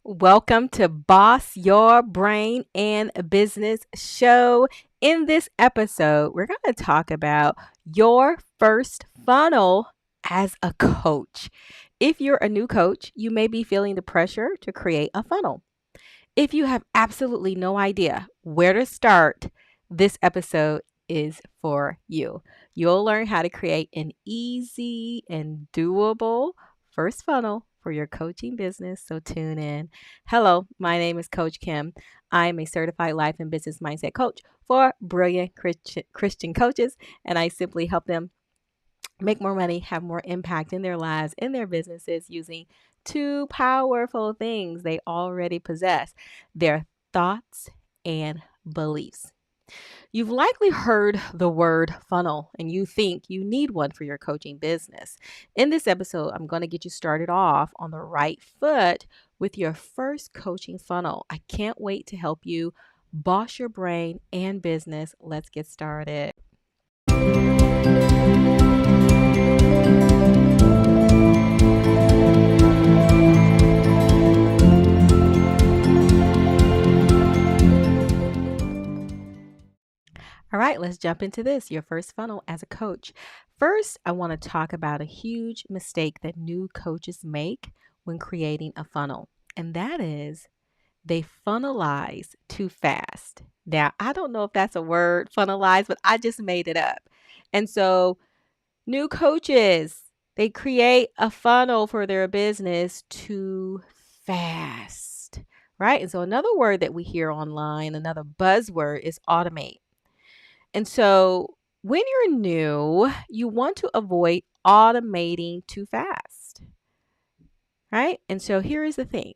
Welcome to Boss Your Brain and Business Show. In this episode, we're going to talk about your first funnel as a coach. If you're a new coach, you may be feeling the pressure to create a funnel. If you have absolutely no idea where to start, this episode is for you. You'll learn how to create an easy and doable first funnel for your coaching business. So tune in. Hello, my name is Coach Kim. I am a certified life and business mindset coach for brilliant Christian coaches, and I simply help them make more money, have more impact in their lives, in their businesses using two powerful things they already possess: their thoughts and beliefs. You've likely heard the word funnel and you think you need one for your coaching business. In this episode, I'm going to get you started off on the right foot with your first coaching funnel. I can't wait to help you boss your brain and business. Let's get started. All right, let's jump into this. Your first funnel as a coach. First, I want to talk about a huge mistake that new coaches make when creating a funnel, and that is they funnelize too fast. Now, I don't know if that's a word, funnelize, but I just made it up. And so, new coaches, they create a funnel for their business too fast, right? And so, another word that we hear online, another buzzword is automate. And so when you're new, you want to avoid automating too fast, right? And so here is the thing: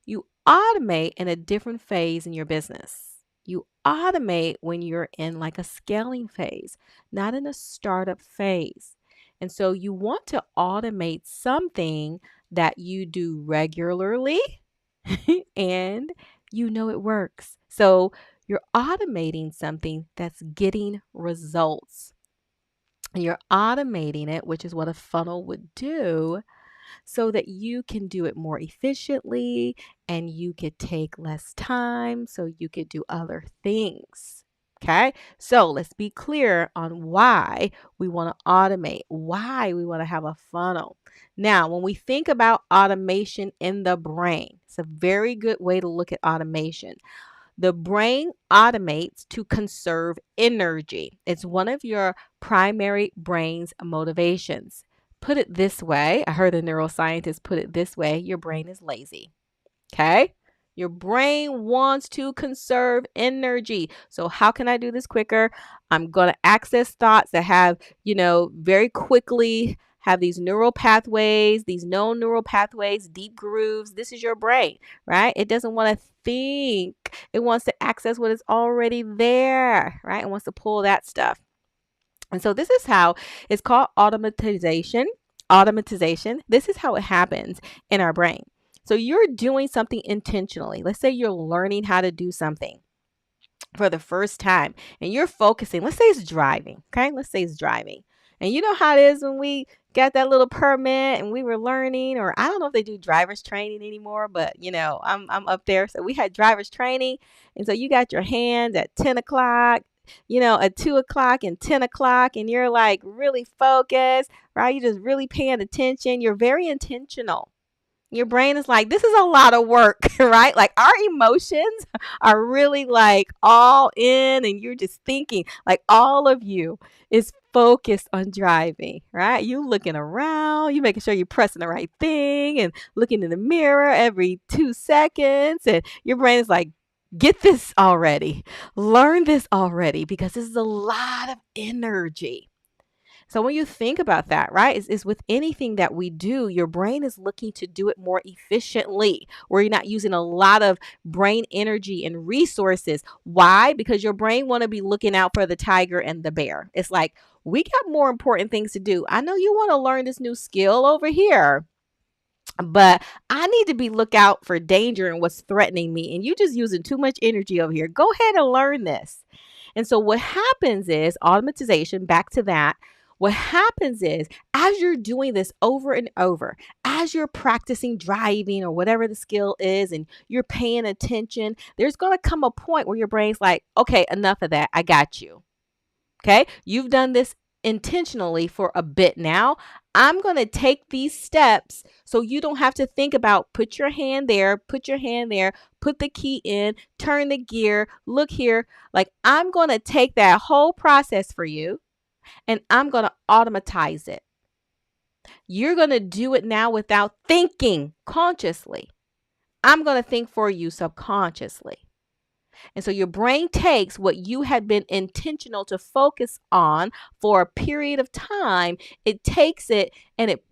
you automate in a different phase in your business. You automate when you're in like a scaling phase, not in a startup phase. And so you want to automate something that you do regularly and you know it works. So you're automating something that's getting results. And you're automating it, which is what a funnel would do, so that you can do it more efficiently and you could take less time so you could do other things. Okay, so let's be clear on why we want to automate, why we want to have a funnel. Now, when we think about automation in the brain, it's a very good way to look at automation. The brain automates to conserve energy. It's one of your primary brain's motivations. Put it this way, I heard a neuroscientist put it this way: your brain is lazy. Okay? Your brain wants to conserve energy. So, how can I do this quicker? I'm going to access thoughts that have, very quickly have these neural pathways, these known neural pathways, deep grooves. This is your brain, right? It doesn't want to think, it wants to access what is already there, right? It wants to pull that stuff. And so, this is how it's called automatization. Automatization. This is how it happens in our brain. So you're doing something intentionally. Let's say you're learning how to do something for the first time and you're focusing. Let's say it's driving. Okay. Let's say it's driving. And you know how it is when we got that little permit and we were learning, or I don't know if they do driver's training anymore, but I'm up there. So we had driver's training. And so you got your hands at 10 o'clock, at 2 o'clock and 10 o'clock, and you're like really focused, right? You're just really paying attention. You're very intentional. Your brain is like, this is a lot of work, right? Like our emotions are really like all in, and you're just thinking, like all of you is focused on driving, right? You looking around, you making sure you're pressing the right thing and looking in the mirror every 2 seconds. And your brain is like, get this already, learn this already, because this is a lot of energy. So when you think about that, right, is with anything that we do, your brain is looking to do it more efficiently, where you're not using a lot of brain energy and resources. Why? Because your brain want to be looking out for the tiger and the bear. It's like, we got more important things to do. I know you want to learn this new skill over here, but I need to be look out for danger and what's threatening me. And you just using too much energy over here. Go ahead and learn this. And so what happens is automatization, back to that, what happens is, as you're doing this over and over, as you're practicing driving or whatever the skill is, and you're paying attention, there's going to come a point where your brain's like, okay, enough of that. I got you. Okay. You've done this intentionally for a bit now. I'm going to take these steps so you don't have to think about put your hand there, put the key in, turn the gear, look here. Like, I'm going to take that whole process for you and I'm going to automatize it. You're going to do it now without thinking consciously. I'm going to think for you subconsciously. And so your brain takes what you had been intentional to focus on for a period of time, it takes it and it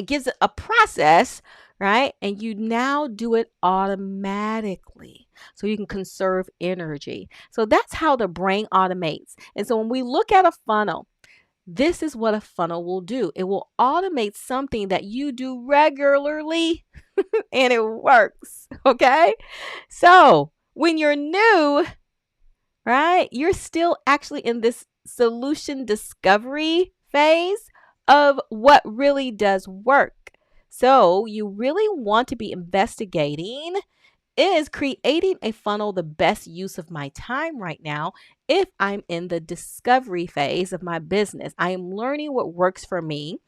gives it a process, right? And you now do it automatically so you can conserve energy. So that's how the brain automates. And so when we look at a funnel, this is what a funnel will do. It will automate something that you do regularly and it works. Okay. So when you're new, right, you're still actually in this solution discovery phase of what really does work. So you really want to be investigating, is creating a funnel the best use of my time right now if I'm in the discovery phase of my business? I am learning what works for me.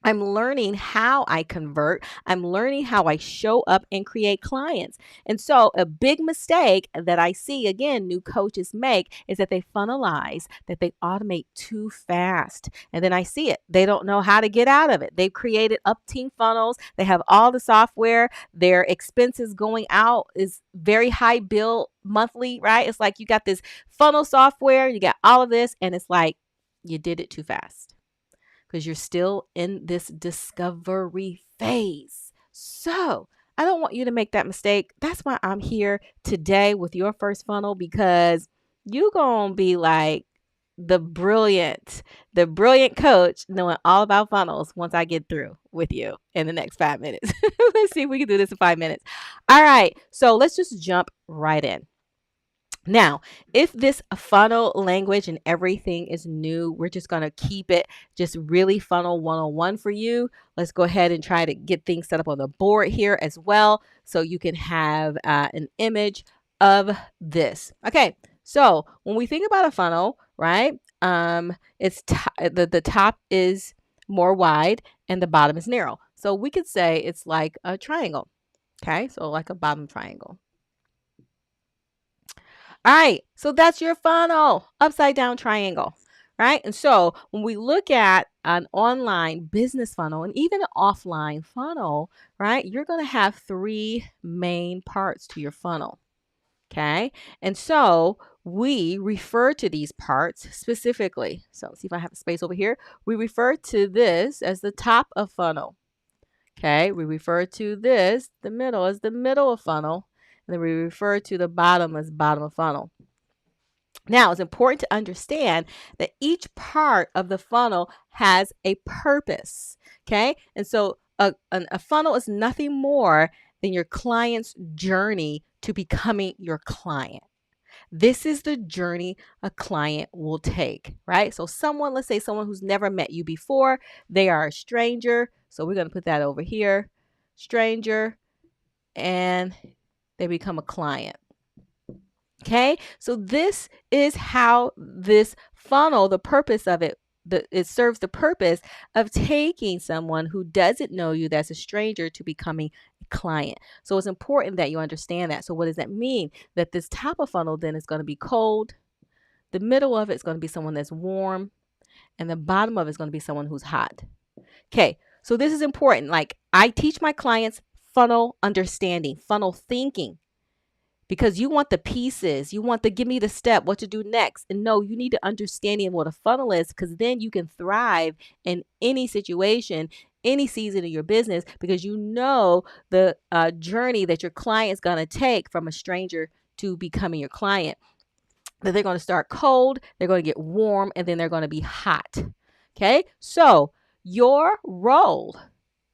I'm learning how I convert. I'm learning how I show up and create clients. And so a big mistake that I see, again, new coaches make is that they funnelize, that they automate too fast. And then I see it. They don't know how to get out of it. They've created upteen funnels. They have all the software. Their expenses going out is very high bill monthly, right? It's like you got this funnel software, you got all of this, and it's like you did it too fast, because you're still in this discovery phase. So I don't want you to make that mistake. That's why I'm here today with your first funnel, because you're going to be like the brilliant coach knowing all about funnels once I get through with you in the next 5 minutes. Let's see if we can do this in 5 minutes. All right. So let's just jump right in. Now, if this funnel language and everything is new, we're just going to keep it just really funnel 101 for you. Let's go ahead and try to get things set up on the board here as well, so you can have an image of this. Okay, so when we think about a funnel, right, it's the top is more wide and the bottom is narrow. So we could say it's like a triangle. Okay, so like a bottom triangle. All right, so that's your funnel, upside down triangle, right? And so when we look at an online business funnel and even an offline funnel, right, you're going to have three main parts to your funnel, okay? And so we refer to these parts specifically. So let's see if I have a space over here. We refer to this as the top of funnel, okay? We refer to this, the middle, as the middle of funnel. And then we refer to the bottom as bottom of funnel. Now, it's important to understand that each part of the funnel has a purpose, okay? And so a funnel is nothing more than your client's journey to becoming your client. This is the journey a client will take, right? So let's say someone who's never met you before, they are a stranger. So we're going to put that over here, stranger, and they become a client. Okay, so this is how this funnel, the purpose of it, it serves the purpose of taking someone who doesn't know you, that's a stranger, to becoming a client. So it's important that you understand that. So what does that mean? That this top of funnel then is going to be cold, the middle of it is going to be someone that's warm, and the bottom of it is going to be someone who's hot. Okay, so this is important. Like, I teach my clients funnel understanding, funnel thinking, because you want the pieces, you want to give me the step, what to do next. And no, you need to understand what a funnel is, because then you can thrive in any situation, any season of your business, because you know the journey that your client is going to take from a stranger to becoming your client. That they're going to start cold, they're going to get warm, and then they're going to be hot. Okay, so your role,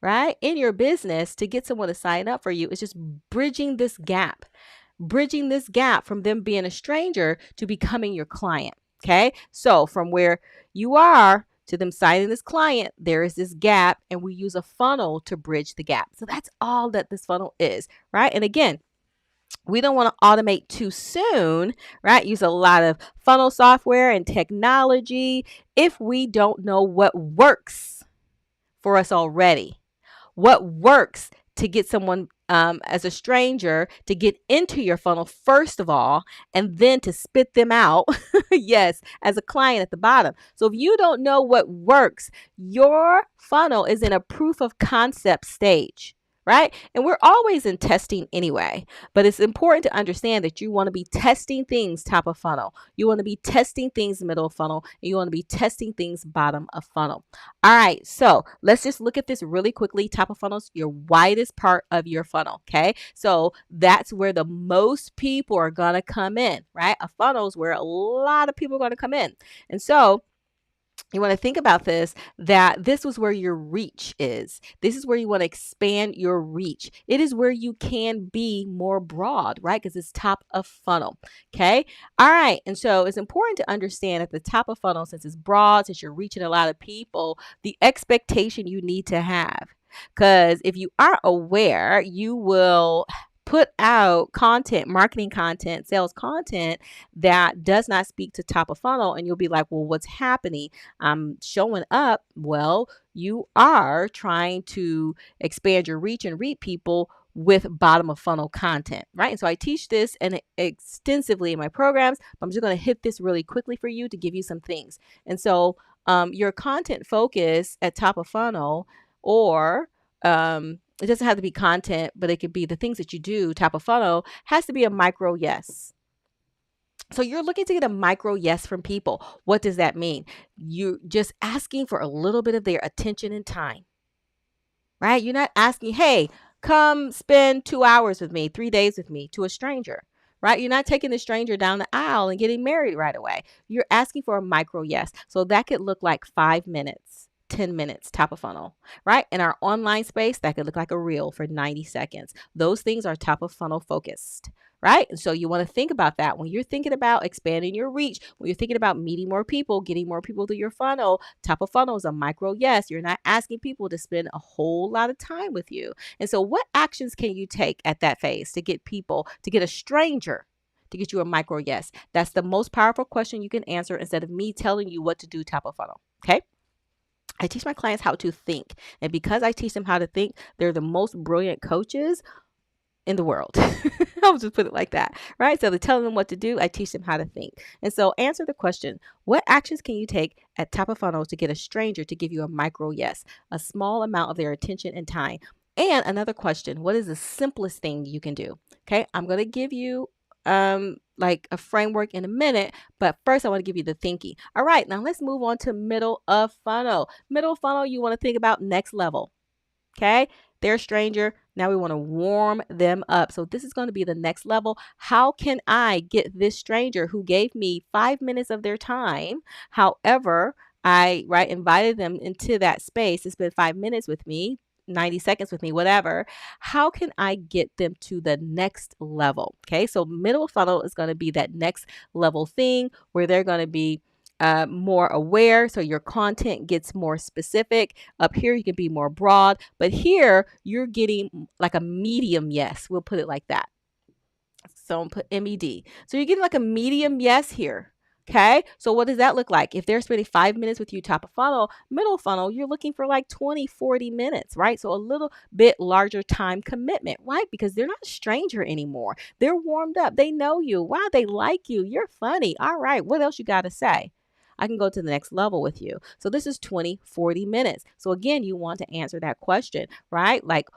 right, in your business to get someone to sign up for you is just bridging this gap from them being a stranger to becoming your client. Okay. So from where you are to them signing this client, there is this gap, and we use a funnel to bridge the gap. So that's all that this funnel is, right? And again, we don't want to automate too soon, right? Use a lot of funnel software and technology if we don't know what works for us already. What works to get someone as a stranger to get into your funnel, first of all, and then to spit them out, yes, as a client at the bottom. So if you don't know what works, your funnel is in a proof of concept stage. Right? And we're always in testing anyway, but it's important to understand that you want to be testing things top of funnel. You want to be testing things middle of funnel, and you want to be testing things bottom of funnel. All right, so let's just look at this really quickly. Top of funnels, your widest part of your funnel, okay? So that's where the most people are going to come in, right? A funnel is where a lot of people are going to come in. And so you want to think about this, that this was where your reach is. This is where you want to expand your reach. It is where you can be more broad, right? Because it's top of funnel. Okay. All right. And so it's important to understand at the top of funnel, since it's broad, since you're reaching a lot of people, the expectation you need to have. Because if you aren't aware, you will put out content, marketing content, sales content that does not speak to top of funnel, and you'll be like, well, what's happening? I'm showing up. Well, you are trying to expand your reach and reach people with bottom of funnel content, right? And so I teach this and extensively in my programs, but I'm just going to hit this really quickly for you to give you some things. And so your content focus at top of funnel, or it doesn't have to be content, but it could be the things that you do, top of funnel, has to be a micro yes. So you're looking to get a micro yes from people. What does that mean? You're just asking for a little bit of their attention and time, right? You're not asking, hey, come spend 2 hours with me, 3 days with me, to a stranger, right? You're not taking the stranger down the aisle and getting married right away. You're asking for a micro yes. So that could look like 5 minutes. 10 minutes, top of funnel, right? In our online space, that could look like a reel for 90 seconds. Those things are top of funnel focused, right? And so you want to think about that when you're thinking about expanding your reach, when you're thinking about meeting more people, getting more people through your funnel. Top of funnel is a micro yes. You're not asking people to spend a whole lot of time with you. And so what actions can you take at that phase to get people, to get a stranger to get you a micro yes? That's the most powerful question you can answer instead of me telling you what to do top of funnel, okay? I teach my clients how to think. And because I teach them how to think, they're the most brilliant coaches in the world. I'll just put it like that, right? So they're telling them what to do. I teach them how to think. And so answer the question, what actions can you take at top of funnel to get a stranger to give you a micro yes, a small amount of their attention and time? And another question, what is the simplest thing you can do? Okay, I'm going to give you like a framework in a minute, but first I want to give you the thinking. All right, now let's move on to middle of funnel. Middle funnel, you want to think about next level. Okay, they're a stranger. Now we want to warm them up. So this is going to be the next level. How can I get this stranger who gave me 5 minutes of their time? However, I invited them into that space to spend 5 minutes with me, 90 seconds with me, whatever. How can I get them to the next level? Okay, so middle funnel is going to be that next level thing where they're going to be more aware. So your content gets more specific. Up here, you can be more broad, but here you're getting like a medium yes. We'll put it like that. So I'll put MED. So you're getting like a medium yes here. Okay, so what does that look like? If they're spending 5 minutes with you top of funnel, middle funnel, you're looking for like 20, 40 minutes, right? So a little bit larger time commitment, right? Because they're not a stranger anymore. They're warmed up. They know you. Wow, they like you. You're funny. All right, what else you got to say? I can go to the next level with you. So this is 20, 40 minutes. So again, you want to answer that question, right? Like,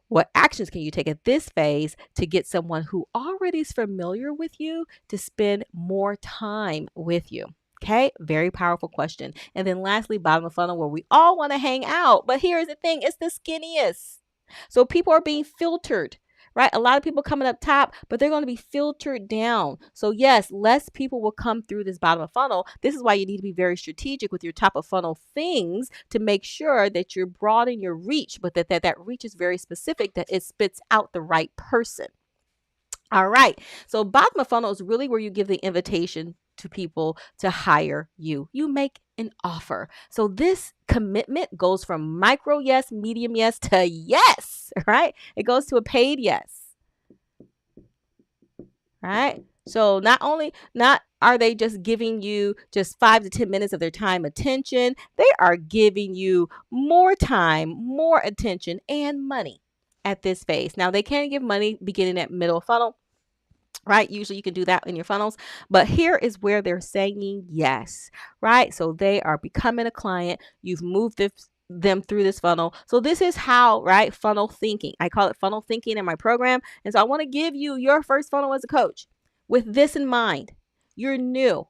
what actions can you take at this phase to get someone who already is familiar with you to spend more time with you? Okay, very powerful question. And then lastly, bottom of funnel, where we all want to hang out. But here's the thing, it's the skinniest. So people are being filtered, right? A lot of people coming up top, but they're going to be filtered down. So yes, less people will come through this bottom of funnel. This is why you need to be very strategic with your top of funnel things to make sure that you're broadening your reach, but that reach is very specific, that it spits out the right person. All right. So bottom of funnel is really where you give the invitation to people to hire you. You make an offer. So this commitment goes from micro yes, medium yes to yes, right? It goes to a paid yes, right? So not are they just giving you just 5 to 10 minutes of their time attention, they are giving you more time, more attention, and money at this phase. Now they can give money beginning at middle funnel, right? Usually you can do that in your funnels, but here is where they're saying yes, right? So they are becoming a client. You've moved them through this funnel. So this is how, right? Funnel thinking. I call it funnel thinking in my program. And so I want to give you your first funnel as a coach with this in mind. You're new.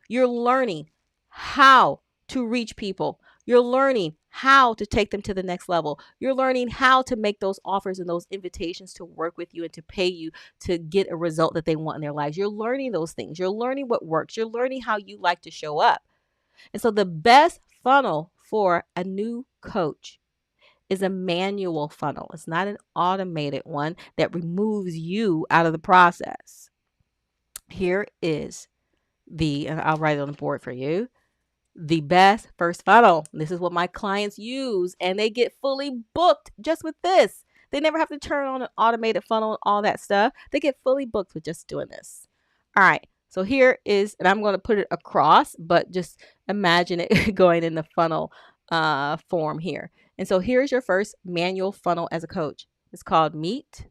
You're learning how to reach people. You're learning how to take them to the next level. You're learning how to make those offers and those invitations to work with you and to pay you to get a result that they want in their lives. You're learning those things. You're learning what works. You're learning how you like to show up. And so the best funnel for a new coach is a manual funnel. It's not an automated one that removes you out of the process. Here is and I'll write it on the board for you, the best first funnel. This is what my clients use, and they get fully booked just with this. They never have to turn on an automated funnel and all that stuff. They get fully booked with just doing this. All right. So here is, and I'm going to put it across, but just imagine it going in the funnel form here. And so here's your first manual funnel as a coach. It's called Meet,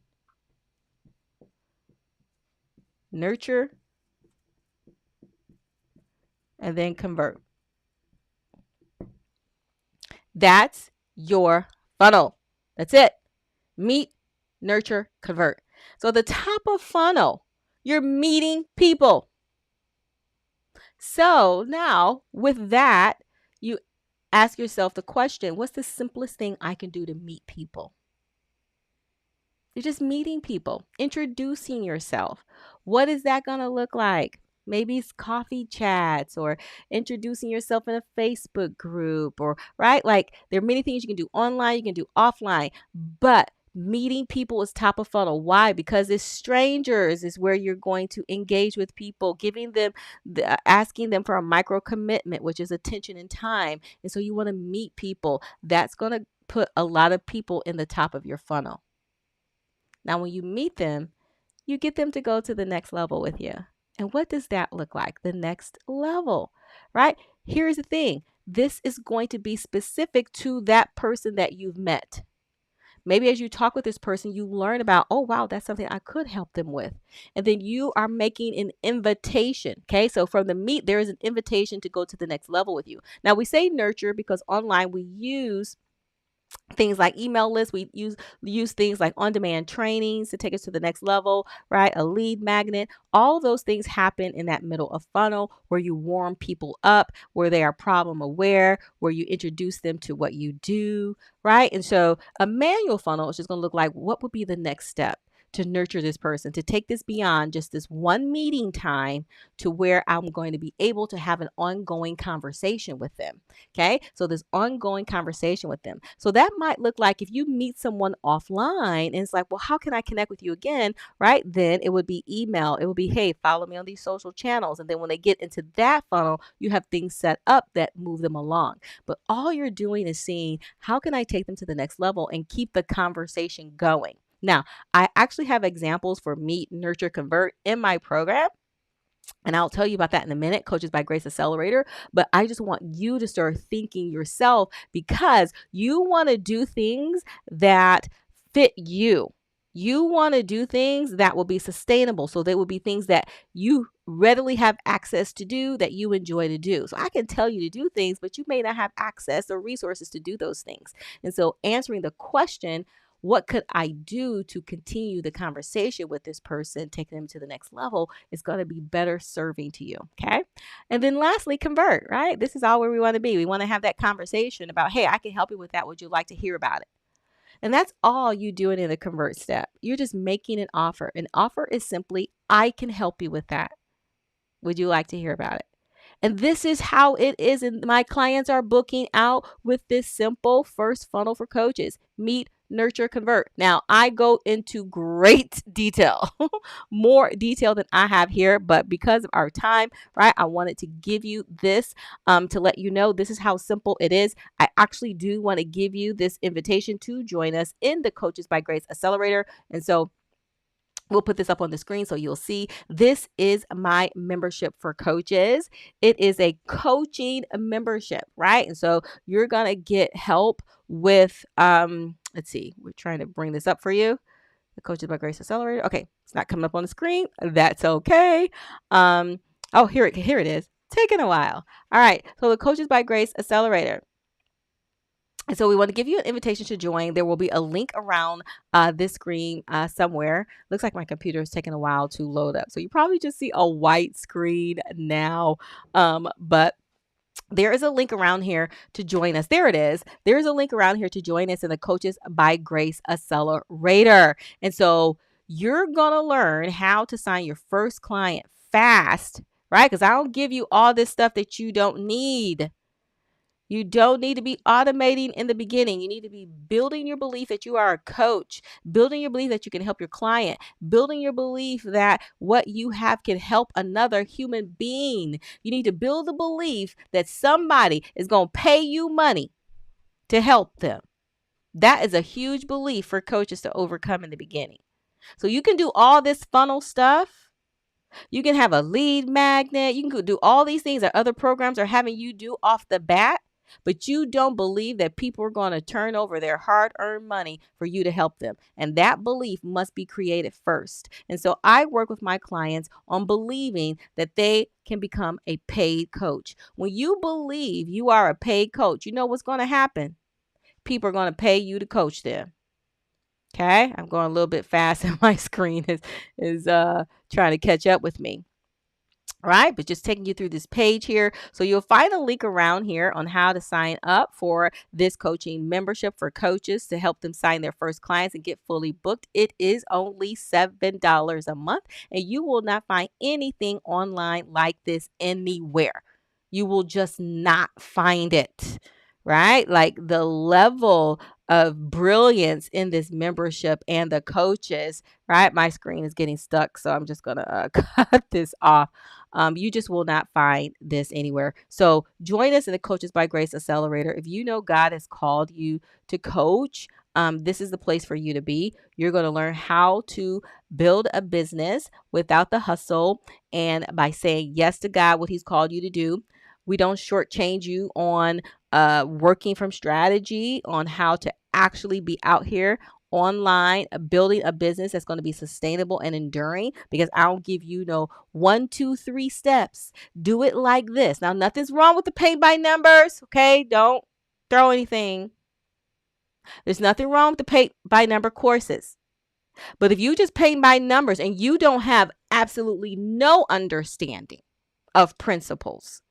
Nurture, and then Convert. That's your funnel. That's it. Meet, nurture, convert. So the top of funnel, you're meeting people. So now with that, you ask yourself the question, what's the simplest thing I can do to meet people? You're just meeting people, introducing yourself. What is that going to look like? Maybe it's coffee chats or introducing yourself in a Facebook group or, right? Like there are many things you can do online, you can do offline, but meeting people is top of funnel. Why? Because it's strangers is where you're going to engage with people, giving them, asking them for a micro commitment, which is attention and time. And so you want to meet people. That's going to put a lot of people in the top of your funnel. Now, when you meet them, you get them to go to the next level with you. And what does that look like? The next level, right? Here's the thing. This is going to be specific to that person that you've met. Maybe as you talk with this person, you learn about, oh, wow, that's something I could help them with. And then you are making an invitation. Okay. So from the meet, there is an invitation to go to the next level with you. Now, we say nurture because online we use things like email lists. We use things like on-demand trainings to take us to the next level, right? A lead magnet. All those things happen in that middle of funnel where you warm people up, where they are problem aware, where you introduce them to what you do, right? And so a manual funnel is just going to look like, what would be the next step to nurture this person, to take this beyond just this one meeting time to where I'm going to be able to have an ongoing conversation with them. Okay. So this ongoing conversation with them. So that might look like if you meet someone offline and it's like, well, how can I connect with you again? Right. Then it would be email. It would be, hey, follow me on these social channels. And then when they get into that funnel, you have things set up that move them along. But all you're doing is seeing how can I take them to the next level and keep the conversation going. Now, I actually have examples for Meet, Nurture, Convert in my program. And I'll tell you about that in a minute, Coaches by Grace Accelerator. But I just want you to start thinking yourself because you want to do things that fit you. You want to do things that will be sustainable. So they will be things that you readily have access to do, that you enjoy to do. So I can tell you to do things, but you may not have access or resources to do those things. And so answering the question, what could I do to continue the conversation with this person, taking them to the next level, is going to be better serving to you. Okay. And then lastly, convert, right? This is all where we want to be. We want to have that conversation about, hey, I can help you with that. Would you like to hear about it? And that's all you doing in the convert step. You're just making an offer. An offer is simply, I can help you with that. Would you like to hear about it? And this is how it is. And my clients are booking out with this simple first funnel for coaches: meet, nurture, convert. Now, I go into great detail, more detail than I have here, but because of our time, right, I wanted to give you this to let you know this is how simple it is. I actually do want to give you this invitation to join us in the Coaches by Grace Accelerator. And so we'll put this up on the screen so you'll see. This is my membership for coaches. It is a coaching membership, right? And so you're going to get help with, let's see, we're trying to bring this up for you. The Coaches by Grace Accelerator. Okay, it's not coming up on the screen. That's okay. Oh, here it is. Taking a while. All right, so the Coaches by Grace Accelerator. And so we want to give you an invitation to join. There will be a link around this screen somewhere. Looks like my computer is taking a while to load up. So you probably just see a white screen now. But there is a link around here to join us. There it is. There's a link around here to join us in the Coaches by Grace Accelerator. And so you're going to learn how to sign your first client fast, right? Because I don't give you all this stuff that you don't need. You don't need to be automating in the beginning. You need to be building your belief that you are a coach, building your belief that you can help your client, building your belief that what you have can help another human being. You need to build the belief that somebody is going to pay you money to help them. That is a huge belief for coaches to overcome in the beginning. So you can do all this funnel stuff. You can have a lead magnet. You can do all these things that other programs are having you do off the bat. But you don't believe that people are going to turn over their hard-earned money for you to help them. And that belief must be created first. And so I work with my clients on believing that they can become a paid coach. When you believe you are a paid coach, you know what's going to happen? People are going to pay you to coach them. Okay, I'm going a little bit fast and my screen is trying to catch up with me. Right, but just taking you through this page here. So you'll find a link around here on how to sign up for this coaching membership for coaches to help them sign their first clients and get fully booked. It is only $7 a month, and you will not find anything online like this anywhere. You will just not find it, right? Like the level of brilliance in this membership and the coaches, right? My screen is getting stuck, so I'm just gonna cut this off. You just will not find this anywhere. So join us in the Coaches by Grace Accelerator. If you know God has called you to coach, this is the place for you to be. You're going to learn how to build a business without the hustle and by saying yes to God, what He's called you to do. We don't shortchange you on working from strategy, on how to actually be out here online, building a business that's going to be sustainable and enduring, because I don't give you no 1, 2, 3 steps. Do it like this. Now, nothing's wrong with the pay by numbers. Okay. Don't throw anything. There's nothing wrong with the pay by number courses. But if you just pay by numbers and you don't have absolutely no understanding of principles,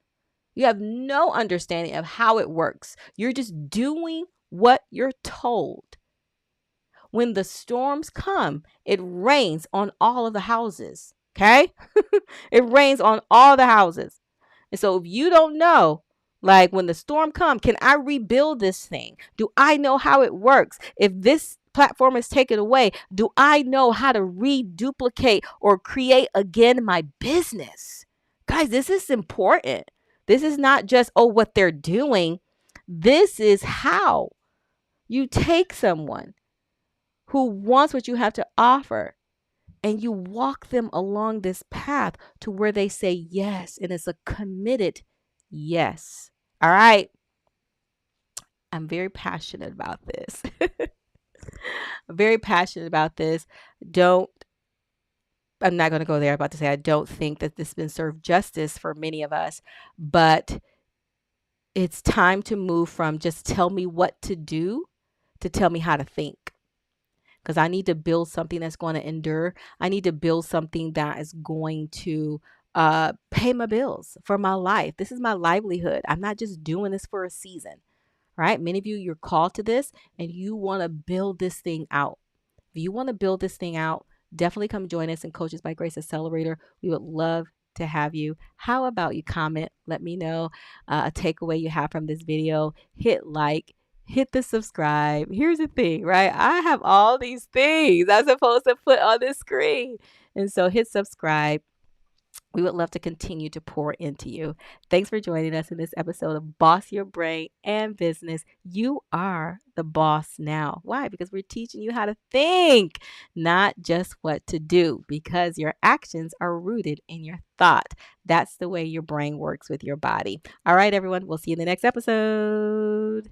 you have no understanding of how it works, you're just doing what you're told. When the storms come, it rains on all of the houses. Okay? It rains on all the houses. And so if you don't know, like when the storm comes, can I rebuild this thing? Do I know how it works? If this platform is taken away, do I know how to reduplicate or create again my business? Guys, this is important. This is not just, oh, what they're doing. This is how you take someone who wants what you have to offer and you walk them along this path to where they say yes. And it's a committed yes. All right. I'm very passionate about this. I'm very passionate about this. I'm not going to go there. I'm about to say I don't think that this has been served justice for many of us, but it's time to move from just tell me what to do to tell me how to think. Because I need to build something that's going to endure. I need to build something that is going to pay my bills for my life. This is my livelihood. I'm not just doing this for a season, right? Many of you, you're called to this and you want to build this thing out. If you want to build this thing out, definitely come join us in Coaches by Grace Accelerator. We would love to have you. How about you comment? Let me know a takeaway you have from this video. Hit like, hit the subscribe. Here's the thing, right? I have all these things I'm supposed to put on the screen. And so hit subscribe. We would love to continue to pour into you. Thanks for joining us in this episode of Boss Your Brain and Business. You are the boss now. Why? Because we're teaching you how to think, not just what to do, because your actions are rooted in your thought. That's the way your brain works with your body. All right, everyone. We'll see you in the next episode.